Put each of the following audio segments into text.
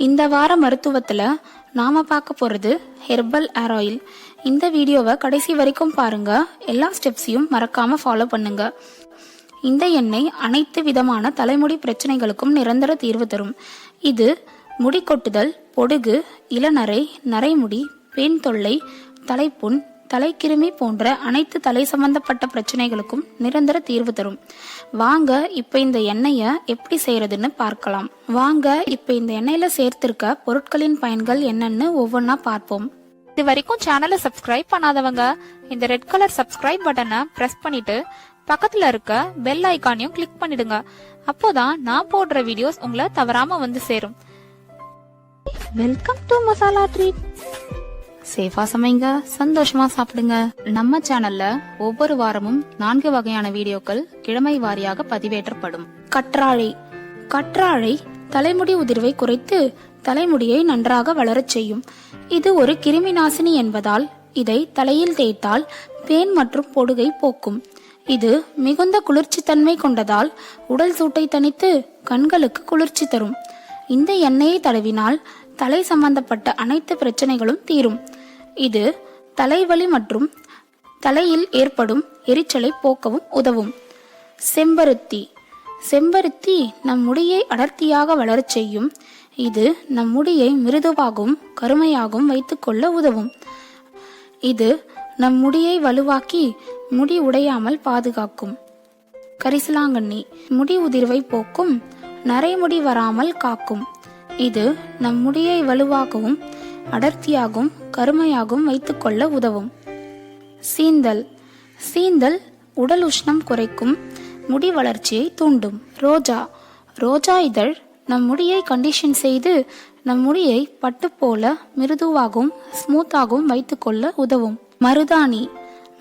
இந்த வார மருத்துவத்துல நாம பார்க்க போறது ஹெர்பல் ஏர் ஆயில். இந்த வீடியோவை கடைசி வரைக்கும் பாருங்க. எல்லா ஸ்டெப்ஸையும் மறக்காம ஃபாலோ பண்ணுங்க. இந்த எண்ணெய் அனைத்து விதமான தலைமுடி பிரச்சனைகளுக்கும் நிரந்தர தீர்வு தரும். இது முடி கொட்டுதல், பொடுகு, இளநரை, நரைமுடி, பேன் தொல்லை, தலைப்புண், தலைக்கிருமி போன்ற அனைத்து தலை சம்பந்தப்பட்ட பிரச்சனைகளுக்கும் நிரந்தர தீர்வு தரும். வாங்க இப்ப இந்த எண்ணெயை எப்படி செய்யறதுன்னு பார்க்கலாம். வாங்க இப்ப இந்த எண்ணெயில சேர்த்திருக்க பொருட்களின் பயன்கள் என்னன்னு ஒவ்வொன்னா பார்ப்போம். இது வரைக்கும் சேனலை சப்ஸ்கிரைப் பண்ணாதவங்க இந்த ரெட் கலர் சப்ஸ்கிரைப் பட்டனை பிரஸ் பண்ணிட்டு பக்கத்துல இருக்க பெல் ஐகானையும் கிளிக் பண்ணிடுங்க. அப்போதான் நான் போடுற வீடியோஸ் உங்களை தவறாம வந்து சேரும். Welcome to masala treat. சேஃபா சமைங்க, சந்தோஷமா சாப்பிடுங்க. நம்ம சேனல்ல ஒவ்வொரு வாரமும் 4 வகையான வீடியோக்கள் கிழமை வாரியாக பதிவேற்றப்படும். கற்றாழை. கற்றாழை தலைமுடி உதிர்வை குறைத்து தலைமுடியை நன்றாக வளரச் செய்யும். இது ஒரு கிருமி நாசினி என்பதால் இதை தலையில் தேய்த்தால் பேன் மற்றும் பொடுகை போக்கும். இது மிகுந்த குளிர்ச்சி தன்மை கொண்டதால் உடல் சூட்டை தணித்து கண்களுக்கு குளிர்ச்சி தரும். இந்த எண்ணெயை தடவினால் தலை சம்பந்தப்பட்ட அனைத்து பிரச்சனைகளும் தீரும். இது தலைவலி மற்றும் தலையில் ஏற்படும் எரிச்சலை போக்கவும் உதவும். செம்பருத்தி. செம்பருத்தி நம் முடியை அடர்த்தியாக வளரச் செய்யும். இது நம் முடியை மிருதுவாகவும் கருமையாகவும் வைத்துக்கொள்ள உதவும். இது நம் முடியை வலுவாக்கி முடி உடையாமல் பாதுகாக்கும். கரிசலாங்கண்ணி முடி உதிர்வை போக்கும், நரைமுடி வராமல் காக்கும். இது நம் முடியை வலுவாகவும் அடர்த்தியாகவும் கருமையாகவும் வைத்துக்கொள்ள உதவும். சீந்தல். சீந்தல் உடல் உஷ்ணம் குறைக்கும், முடி வளர்ச்சியை தூண்டும். ரோஜா. ரோஜா இதழ் நம் முடியை கண்டிஷன் செய்து நம் முடியை பட்டு போல மிருதுவாகவும் ஸ்மூத்தாகவும் வைத்துக்கொள்ள உதவும். மருதாணி.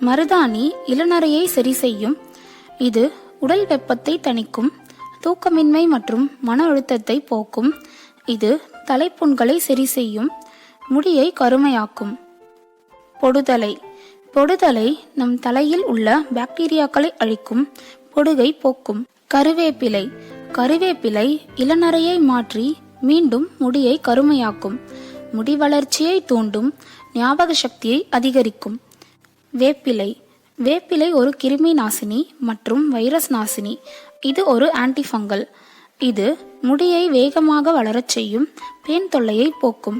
மருதாணி இளநரையை சரி செய்யும். இது உடல் வெப்பத்தை தணிக்கும், தூக்கமின்மை மற்றும் மன அழுத்தத்தை போக்கும். இது தலைப்புண்களை சரி செய்யும், முடியை கருமையாக்கும். பொடுதலை. பொடுதலை நம் தலையில் உள்ள பாக்டீரியாக்களை அழிக்கும், பொடுகை போக்கும். கருவேப்பிலை. கருவேப்பிலை இளநரையை மாற்றி மீண்டும் முடியை கருமையாக்கும், முடி வளர்ச்சியை தூண்டும், ஞாபக சக்தியை அதிகரிக்கும். வேப்பிலை. வேப்பிலை ஒரு கிருமி நாசினி மற்றும் வைரஸ் நாசினி. இது ஒரு ஆன்டிஃபங்கல். இது முடியை வேகமாக வளரச் செய்யும், பேன் தொல்லையை போக்கும்.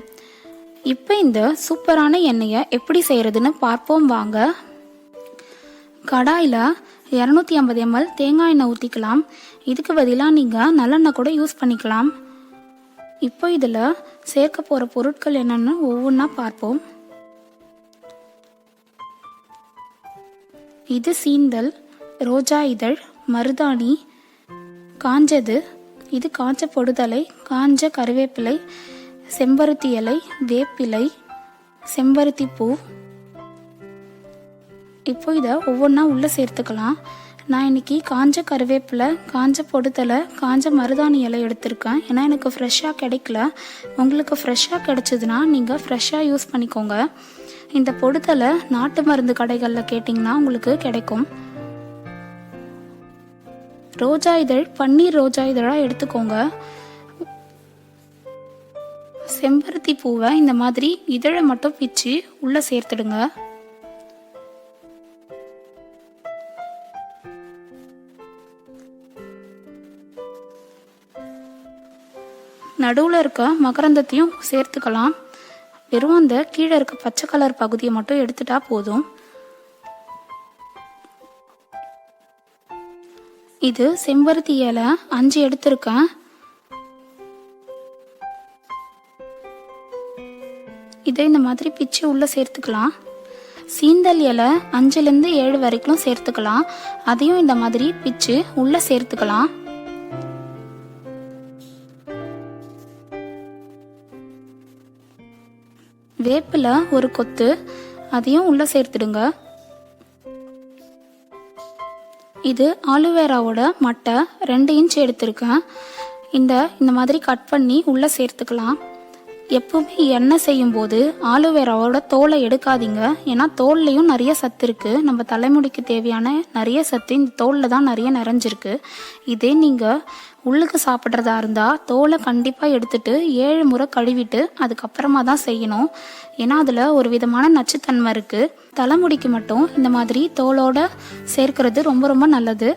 இப்போ இந்த சூப்பரான எண்ணெயை எப்படி செய்யறதுன்னு பார்ப்போம் வாங்க. கடாயில் 250 ml தேங்காய் எண்ணெய் ஊற்றிக்கலாம். இதுக்கு பதிலாக நீங்கள் நல்லெண்ணெய் கூட யூஸ் பண்ணிக்கலாம். இப்போ இதில் சேர்க்க போகிற பொருட்கள் என்னென்னு ஒவ்வொன்றா பார்ப்போம். இது சீந்தல், ரோஜா இதழ், மருதாணி, காஞ்சது, இது காஞ்ச பொடுதலை, காஞ்ச கருவேப்பிலை, செம்பருத்தி இலை, வேப்பிலை, செம்பருத்தி பூ. இப்போ இதை ஒவ்வொன்றா உள்ளே சேர்த்துக்கலாம். நான் இன்னைக்கு காஞ்ச கருவேப்பிலை, காஞ்ச பொடுதலை, காஞ்ச மருதாணி இலை எடுத்திருக்கேன். ஏன்னா எனக்கு ஃப்ரெஷ்ஷாக கிடைக்கல. உங்களுக்கு ஃப்ரெஷ்ஷாக கிடைச்சதுன்னா நீங்கள் ஃப்ரெஷ்ஷாக யூஸ் பண்ணிக்கோங்க. இந்த பொடுதலை நாட்டு மருந்து கடைகளில் கேட்டிங்கன்னா உங்களுக்கு கிடைக்கும். ரோஜா இதழ் பன்னீர் ரோஜா இதழாக எடுத்துக்கோங்க. செம்பருத்தி பூவை இந்த மாதிரி இதழை மட்டும் பிச்சு உள்ள சேர்த்துடுங்க. நடுவில் இருக்க மகரந்தத்தையும் சேர்த்துக்கலாம். வெறும் அந்த கீழே இருக்க பச்சை கலர் பகுதியை மட்டும் எடுத்துட்டா போதும். இது செம்பருத்தி இலை 5 எடுத்திருக்கேன். இதை இந்த மாதிரி பிச்சு உள்ள சேர்த்துக்கலாம். சீந்தல் இலை 5லேருந்து 7 வரைக்கும் சேர்த்துக்கலாம். அதையும் இந்த மாதிரி பிச்சு உள்ள சேர்த்துக்கலாம். வேப்பிலை ஒரு கொத்து, அதையும் உள்ள சேர்த்துடுங்க. இது ஆலுவேராவோட மட்டை 2 இன்ச் எடுத்திருக்கேன். இந்த மாதிரி கட் பண்ணி உள்ள சேர்த்துக்கலாம். எப்பவுமே எண்ணெய் செய்யும் போது ஆலோவேராவோட தோலை எடுக்காதீங்க. ஏன்னா தோல்லையும் நிறைய சத்து இருக்கு. நம்ம தலைமுடிக்கு தேவையான நிறைய சத்து இந்த தோல்ல தான் நிறைய நிறைஞ்சிருக்கு. இதே நீங்க உள்ளுக்கு சாப்பிட்றதா இருந்தா தோலை கண்டிப்பா எடுத்துட்டு 7 முறை கழுவிட்டு அதுக்கப்புறமா தான் செய்யணும். ஏன்னா அதுல ஒரு விதமான நச்சுத்தன்மை இருக்கு. தலைமுடிக்கு மட்டும் இந்த மாதிரி தோலோட சேர்க்கிறது ரொம்ப ரொம்ப நல்லது.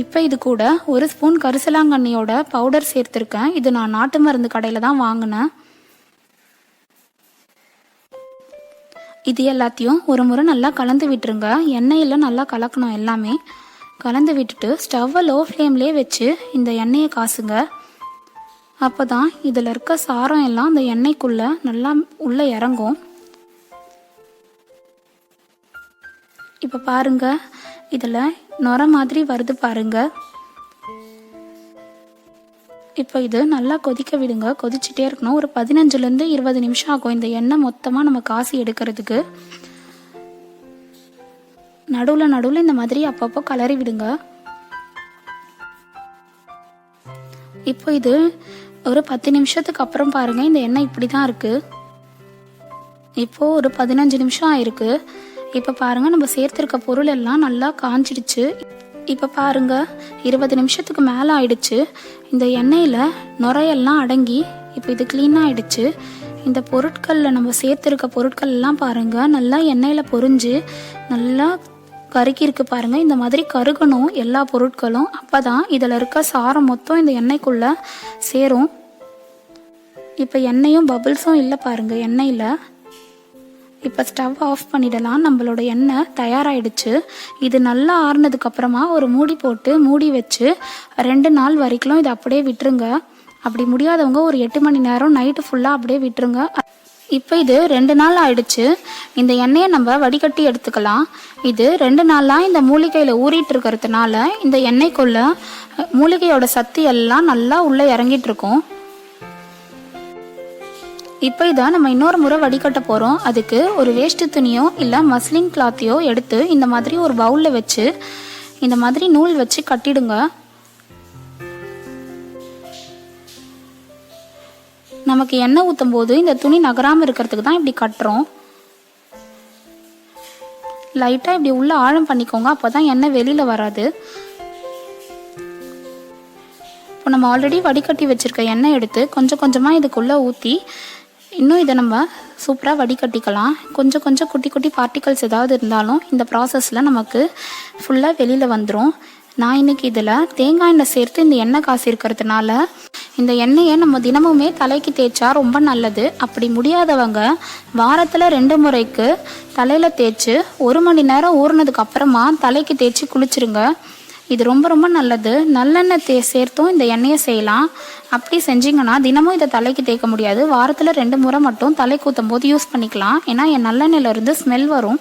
இப்போ இது கூட 1 ஸ்பூன் கரிசலாங்கண்ணியோட பவுடர் சேர்த்துருக்கேன். இது நான் நாட்டு மருந்து கடையில் தான் வாங்கினேன். இது எல்லாத்தையும் ஒரு முறை நல்லா கலந்து விட்டுருங்க. எண்ணெயில் நல்லா கலக்கணும். எல்லாமே கலந்து விட்டுட்டு ஸ்டவ்வை லோ ஃப்ளேம்லேயே வச்சு இந்த எண்ணெயை காசுங்க. அப்போ தான் இதில் இருக்க சாரம் எல்லாம் அந்த எண்ணெய்க்குள்ளே நல்லா உள்ளே இறங்கும். இப்போ பாருங்க, இதில் நுர மாதிரி வருது பாருங்க. இப்போ இது நல்லா கொதிக்க விடுங்க. கொதிச்சுட்டே இருக்கணும். ஒரு 15லேருந்து 20 நிமிஷம் ஆகும் இந்த எண்ணெய் மொத்தமாக நம்ம காசி எடுக்கிறதுக்கு. நடுவில் இந்த மாதிரி அப்பப்போ கலரி விடுங்க. இப்போ இது ஒரு 10 நிமிஷத்துக்கு அப்புறம் பாருங்க, இந்த எண்ணெய் இப்படி தான் இருக்கு. இப்போ ஒரு 15 நிமிஷம் ஆயிருக்கு. இப்போ பாருங்க, நம்ம சேர்த்திருக்க பொருள் எல்லாம் நல்லா காஞ்சிடுச்சு. இப்போ பாருங்க, 20 நிமிஷத்துக்கு மேலே ஆயிடுச்சு. இந்த எண்ணெயில் நுரையெல்லாம் அடங்கி இப்போ இது க்ளீனாக ஆயிடுச்சு. இந்த பொருட்களில் நம்ம சேர்த்திருக்க பொருட்கள் எல்லாம் பாருங்க நல்லா எண்ணெயில் பொரிஞ்சு நல்லா கருக்கி இருக்கு பாருங்க. இந்த மாதிரி கருகணும் எல்லா பொருட்களும். அப்பதான் இதில் இருக்க சாரம் மொத்தம் இந்த எண்ணெய்க்குள்ள சேரும். இப்போ எண்ணெயும் பபிள்ஸும் இல்லை பாருங்க எண்ணெயில். இப்போ ஸ்டவ் ஆஃப் பண்ணிடலாம். நம்மளோட எண்ணெய் தயாராகிடுச்சு. இது நல்லா ஆறுனதுக்கு அப்புறமா ஒரு மூடி போட்டு மூடி வச்சு 2 நாள் வரைக்கும் இதை அப்படியே விட்டுருங்க. அப்படி முடியாதவங்க ஒரு 8 மணி நேரம் நைட்டு ஃபுல்லாக அப்படியே விட்டுருங்க. இப்போ இது 2 நாள் ஆயிடுச்சு. இந்த எண்ணெயை நம்ம வடிகட்டி எடுத்துக்கலாம். இது 2 நாளாக இந்த மூலிகையில் ஊறிட்டு இருக்கிறதுனால இந்த எண்ணெய்க்குள்ள மூலிகையோட சத்து எல்லாம் நல்லா உள்ளே இறங்கிட்டு இருக்கும். இப்போ இதை நம்ம இன்னொரு முறை வடிகட்ட போகிறோம். அதுக்கு ஒரு வேஷ்டி துணியோ இல்லை மஸ்லின் கிளாத்தையோ எடுத்து இந்த மாதிரி ஒரு பவுலில் வச்சு இந்த மாதிரி நூல் வச்சு கட்டிடுங்க. நமக்கு எண்ணெய் ஊற்றும் போது இந்த துணி நகராமல் இருக்கிறதுக்கு தான் இப்படி கட்டுறோம். லைட்டாக இப்படி உள்ள ஆழம் பண்ணிக்கோங்க. அப்போ தான் எண்ணெய் வெளியில் வராது. இப்போ நம்ம ஆல்ரெடி வடிகட்டி வச்சுருக்க எண்ணெய் எடுத்து கொஞ்சம் கொஞ்சமாக இதுக்குள்ளே ஊற்றி இன்னும் இதை நம்ம சூப்பராக வடிகட்டிக்கலாம். கொஞ்சம் கொஞ்சம் குட்டி குட்டி பார்ட்டிகல்ஸ் ஏதாவது இருந்தாலும் இந்த ப்ராசஸில் நமக்கு ஃபுல்லாக வெளியில் வந்துடும். நான் இன்னைக்கு இதில் தேங்காய் எண்ணெய் சேர்த்து இந்த எண்ணெய் காசு இருக்கிறதுனால இந்த எண்ணெயை நம்ம தினமுமே தலைக்கு தேய்ச்சா ரொம்ப நல்லது. அப்படி முடியாதவங்க வாரத்தில் 2 முறைக்கு தலையில் தேய்ச்சி 1 மணி நேரம் ஊறினதுக்கு அப்புறமா தலைக்கு தேய்ச்சி குளிச்சிருங்க. இது ரொம்ப ரொம்ப நல்லது. நல்லெண்ணெய் சேர்த்தும் இந்த எண்ணெயை செய்யலாம். அப்படி செஞ்சிங்கன்னா தினமும் இதை தலைக்கு தேய்க்க முடியாது. வாரத்தில் 2 முறை மட்டும் தலை ஊற்றும் போது யூஸ் பண்ணிக்கலாம். ஏன்னா என் நல்லெண்ணெயிலேருந்து ஸ்மெல் வரும்.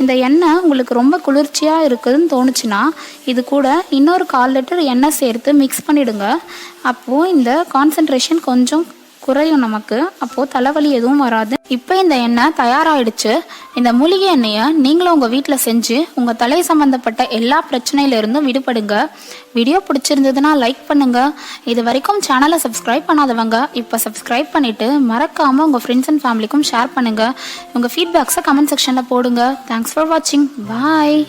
இந்த எண்ணெய் உங்களுக்கு ரொம்ப குளிர்ச்சியாக இருக்குதுன்னு தோணுச்சுன்னா இது கூட இன்னொரு 1/4 லிட்டர் எண்ணெய் சேர்த்து மிக்ஸ் பண்ணிவிடுங்க. அப்போது இந்த கான்சன்ட்ரேஷன் கொஞ்சம் குறையும் நமக்கு. அப்போது தலைவலி எதுவும் வராது. இப்போ இந்த எண்ணெய் தயாராகிடுச்சு. இந்த மூலிகை எண்ணெயை நீங்களும் உங்கள் வீட்டில் செஞ்சு உங்கள் தலை சம்மந்தப்பட்ட எல்லா பிரச்சனையிலிருந்தும் விடுபடுங்க. வீடியோ பிடிச்சிருந்ததுன்னா லைக் பண்ணுங்கள். இது வரைக்கும் சேனலை சப்ஸ்கிரைப் பண்ணாதவங்க இப்போ சப்ஸ்கிரைப் பண்ணிவிட்டு மறக்காமல் உங்கள் ஃப்ரெண்ட்ஸ் அண்ட் ஃபேமிலிக்கும் ஷேர் பண்ணுங்கள். உங்கள் ஃபீட்பேக்ஸை கமெண்ட் செக்ஷனில் போடுங்க. தேங்க்ஸ் ஃபார் வாட்சிங். பாய்.